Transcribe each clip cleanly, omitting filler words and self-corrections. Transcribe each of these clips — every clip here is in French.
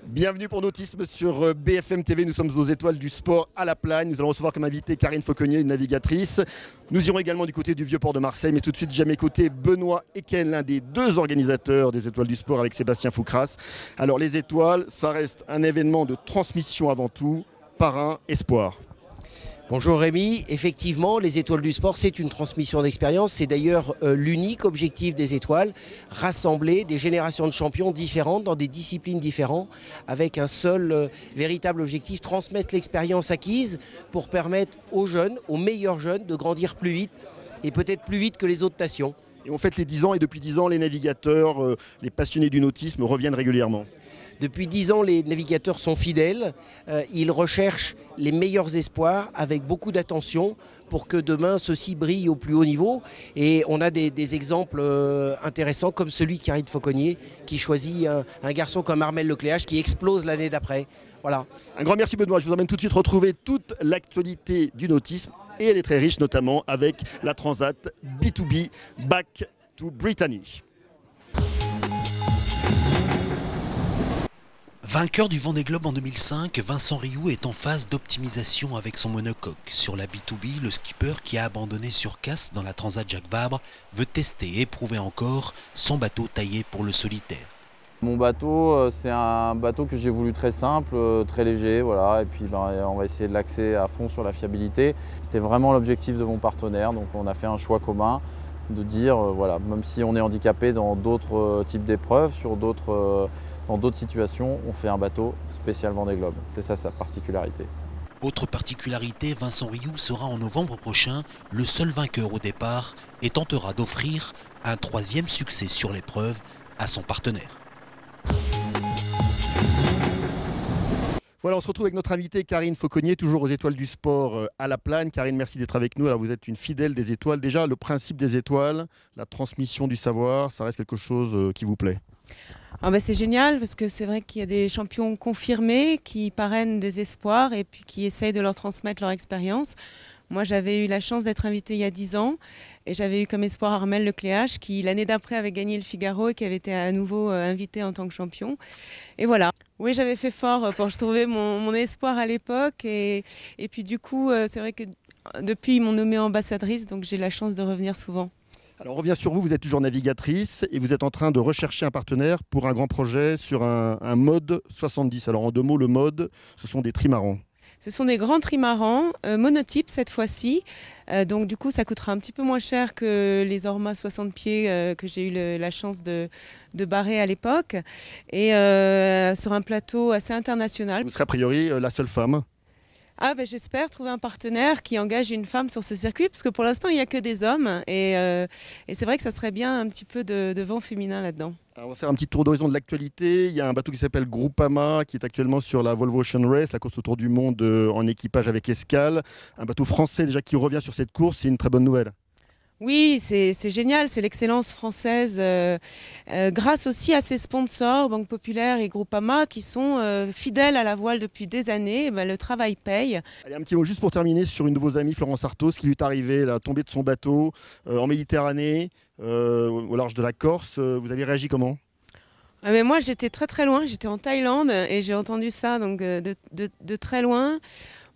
Bienvenue pour Nautisme sur BFM TV. Nous sommes aux étoiles du sport à La Plagne. Nous allons recevoir comme invité Karine Fauconnier, une navigatrice. Nous irons également du côté du Vieux-Port de Marseille. Mais tout de suite, j'ai à mes côtés Benoît Eken, l'un des deux organisateurs des étoiles du sport avec Sébastien Foucras. Alors les étoiles, ça reste un événement de transmission avant tout, parrain, espoir. Bonjour Rémi, effectivement les étoiles du sport c'est une transmission d'expérience, c'est d'ailleurs l'unique objectif des étoiles, rassembler des générations de champions différentes dans des disciplines différentes avec un seul véritable objectif, transmettre l'expérience acquise pour permettre aux jeunes, aux meilleurs jeunes de grandir plus vite et peut-être plus vite que les autres nations. Et on fête les 10 ans et depuis 10 ans les navigateurs, les passionnés du nautisme reviennent régulièrement. Depuis 10 ans, les navigateurs sont fidèles. Ils recherchent les meilleurs espoirs avec beaucoup d'attention pour que demain, ceux-ci brillent au plus haut niveau. Et on a des exemples intéressants comme celui de Karine Fauconnier qui choisit un garçon comme Armel Lecléache qui explose l'année d'après. Voilà. Un grand merci Benoît. Je vous emmène tout de suite retrouver toute l'actualité du nautisme. Et elle est très riche, notamment avec la Transat B2B Back to Brittany. Vainqueur du Vendée Globe en 2005, Vincent Rioux est en phase d'optimisation avec son monocoque. Sur la B2B, le skipper qui a abandonné sur casse dans la Transat Jacques Vabre veut tester et éprouver encore son bateau taillé pour le solitaire. Mon bateau, c'est un bateau que j'ai voulu très simple, très léger, voilà. Et puis on va essayer de l'axer à fond sur la fiabilité. C'était vraiment l'objectif de mon partenaire, donc on a fait un choix commun de dire, voilà, même si on est handicapé dans d'autres types d'épreuves, dans d'autres situations, on fait un bateau spécial Vendée Globe. C'est ça sa particularité. Autre particularité, Vincent Rioux sera en novembre prochain le seul vainqueur au départ et tentera d'offrir un 3e succès sur l'épreuve à son partenaire. Voilà, on se retrouve avec notre invitée Karine Fauconnier, toujours aux étoiles du sport à La Plagne. Karine, merci d'être avec nous. Alors, vous êtes une fidèle des étoiles. Déjà, le principe des étoiles, la transmission du savoir, ça reste quelque chose qui vous plaît? C'est génial parce que c'est vrai qu'il y a des champions confirmés qui parrainent des espoirs et puis qui essayent de leur transmettre leur expérience. Moi, j'avais eu la chance d'être invitée il y a 10 ans et j'avais eu comme espoir Armel Lecléache qui, l'année d'après, avait gagné le Figaro et qui avait été à nouveau invité en tant que champion. Et voilà. Oui, j'avais fait fort pour trouver mon espoir à l'époque et puis du coup, c'est vrai que depuis, ils m'ont nommée ambassadrice, donc j'ai la chance de revenir souvent. Alors on revient sur vous, vous êtes toujours navigatrice et vous êtes en train de rechercher un partenaire pour un grand projet sur un mode 70. Alors en 2 mots, le mode, ce sont des trimarans. Ce sont des grands trimarans, monotypes cette fois-ci. Donc du coup, ça coûtera un petit peu moins cher que les Orma 60 pieds que j'ai eu la chance de barrer à l'époque. Et sur un plateau assez international. Vous serez a priori la seule femme. J'espère trouver un partenaire qui engage une femme sur ce circuit, parce que pour l'instant, il n'y a que des hommes. Et c'est vrai que ça serait bien un petit peu de vent féminin là-dedans. On va faire un petit tour d'horizon de l'actualité. Il y a un bateau qui s'appelle Groupama, qui est actuellement sur la Volvo Ocean Race, la course autour du monde en équipage avec escale. Un bateau français déjà qui revient sur cette course, c'est une très bonne nouvelle. Oui, c'est génial, c'est l'excellence française, grâce aussi à ses sponsors, Banque Populaire et Groupama, qui sont fidèles à la voile depuis des années. Le travail paye. Allez, un petit mot juste pour terminer sur une de vos amies, Florence Artaud, ce qui lui est arrivé, la tombée de son bateau en Méditerranée, au large de la Corse. Vous avez réagi comment? Moi, j'étais très loin, j'étais en Thaïlande et j'ai entendu ça donc, de très loin.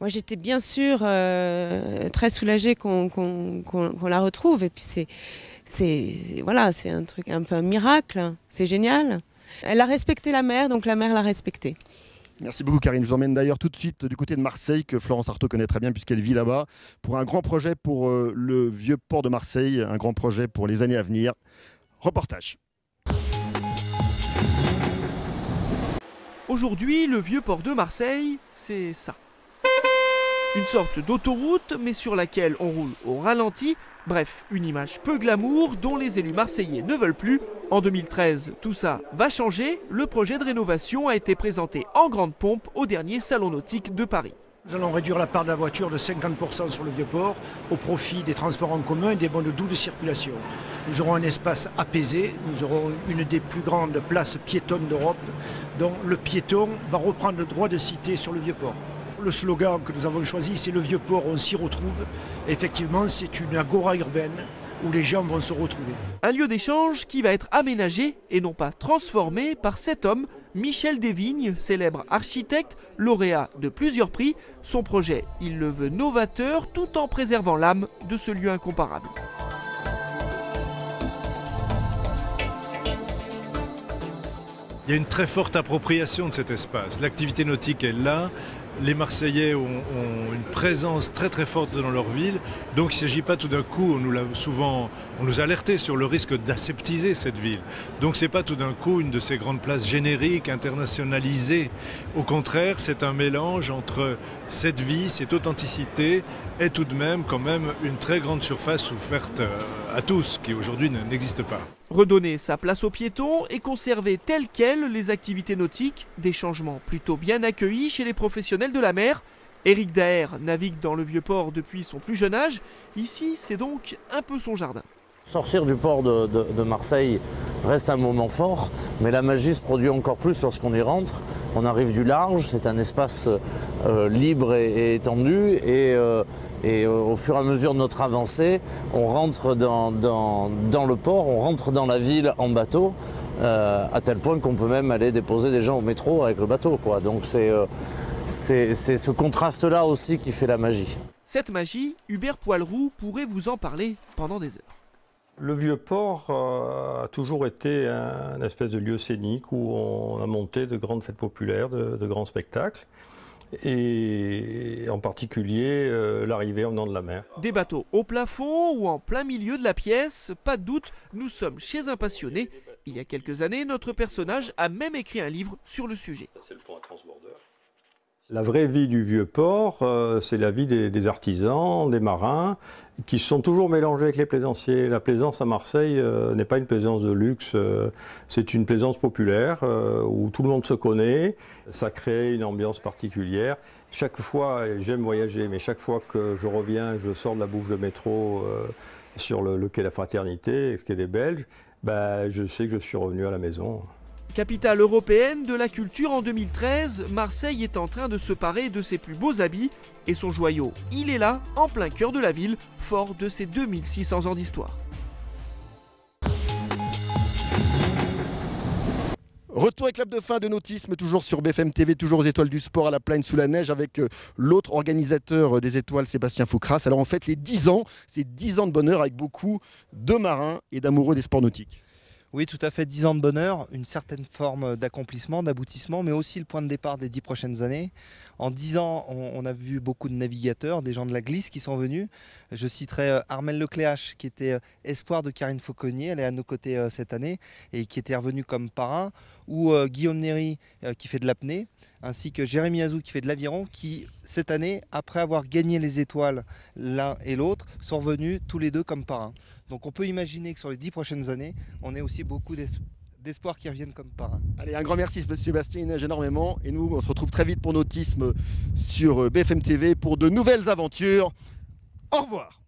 Moi, j'étais bien sûr très soulagée qu'on la retrouve. Et puis, c'est un truc un peu un miracle. C'est génial. Elle a respecté la mer, donc la mer l'a respectée. Merci beaucoup, Karine. Je vous emmène d'ailleurs tout de suite du côté de Marseille, que Florence Artaud connaît très bien puisqu'elle vit là-bas, pour un grand projet pour le vieux port de Marseille, un grand projet pour les années à venir. Reportage. Aujourd'hui, le vieux port de Marseille, c'est ça. Une sorte d'autoroute, mais sur laquelle on roule au ralenti. Bref, une image peu glamour dont les élus marseillais ne veulent plus. En 2013, tout ça va changer. Le projet de rénovation a été présenté en grande pompe au dernier Salon nautique de Paris. Nous allons réduire la part de la voiture de 50% sur le Vieux-Port au profit des transports en commun et des bons de double circulation. Nous aurons un espace apaisé, nous aurons une des plus grandes places piétonnes d'Europe, dont le piéton va reprendre le droit de cité sur le Vieux-Port. Le slogan que nous avons choisi, c'est le Vieux-Port, on s'y retrouve. Effectivement, c'est une agora urbaine où les gens vont se retrouver. Un lieu d'échange qui va être aménagé et non pas transformé par cet homme Michel Desvignes, célèbre architecte, lauréat de plusieurs prix. Son projet, il le veut novateur tout en préservant l'âme de ce lieu incomparable. Il y a une très forte appropriation de cet espace. L'activité nautique est là. Les Marseillais ont une présence très très forte dans leur ville. Donc il ne s'agit pas tout d'un coup, on nous a alerté sur le risque d'aseptiser cette ville. Donc ce n'est pas tout d'un coup une de ces grandes places génériques, internationalisées. Au contraire, c'est un mélange entre cette vie, cette authenticité et tout de même quand même une très grande surface ouverte à tous, qui aujourd'hui n'existe pas. Redonner sa place aux piétons et conserver telles quelles les activités nautiques, des changements plutôt bien accueillis chez les professionnels de la mer. Éric Daher navigue dans le Vieux-Port depuis son plus jeune âge. Ici, c'est donc un peu son jardin. Sortir du port de Marseille reste un moment fort, mais la magie se produit encore plus lorsqu'on y rentre. On arrive du large, c'est un espace libre et étendu, et au fur et à mesure de notre avancée, on rentre dans le port, on rentre dans la ville en bateau, à tel point qu'on peut même aller déposer des gens au métro avec le bateau, quoi. Donc c'est ce contraste-là aussi qui fait la magie. Cette magie, Hubert Poilroux pourrait vous en parler pendant des heures. Le Vieux-Port a toujours été un espèce de lieu scénique où on a monté de grandes fêtes populaires, de grands spectacles. Et en particulier l'arrivée en venant de la mer. Des bateaux au plafond ou en plein milieu de la pièce, pas de doute, nous sommes chez un passionné. Il y a quelques années, notre personnage a même écrit un livre sur le sujet. C'est le pont à transbordeur. La vraie vie du Vieux-Port, c'est la vie des artisans, des marins, qui sont toujours mélangés avec les plaisanciers. La plaisance à Marseille n'est pas une plaisance de luxe, c'est une plaisance populaire où tout le monde se connaît. Ça crée une ambiance particulière. Chaque fois, j'aime voyager, mais chaque fois que je reviens, je sors de la boucle de métro sur le quai de la Fraternité, le quai des Belges, je sais que je suis revenu à la maison. Capitale européenne de la culture en 2013, Marseille est en train de se parer de ses plus beaux habits et son joyau, il est là, en plein cœur de la ville, fort de ses 2600 ans d'histoire. Retour avec Clap de fin de nautisme, toujours sur BFM TV, toujours aux Étoiles du Sport à la Plagne sous la neige avec l'autre organisateur des Étoiles, Sébastien Foucras. Alors on fête les 10 ans, c'est 10 ans de bonheur avec beaucoup de marins et d'amoureux des sports nautiques. Oui, tout à fait, 10 ans de bonheur, une certaine forme d'accomplissement, d'aboutissement, mais aussi le point de départ des 10 prochaines années. En 10 ans, on a vu beaucoup de navigateurs, des gens de la glisse qui sont venus. Je citerai Armelle Lecléache, qui était espoir de Karine Fauconnier, elle est à nos côtés cette année, et qui était revenu comme parrain, ou Guillaume Néry, qui fait de l'apnée, ainsi que Jérémy Azou, qui fait de l'aviron, qui, cette année, après avoir gagné les étoiles l'un et l'autre, sont revenus tous les deux comme parrains. Donc on peut imaginer que sur les 10 prochaines années, on ait aussi beaucoup d'espoir qui reviennent comme parrains. Allez, un grand merci Sébastien, il neige énormément. Et nous, on se retrouve très vite pour Nautisme sur BFM TV pour de nouvelles aventures. Au revoir.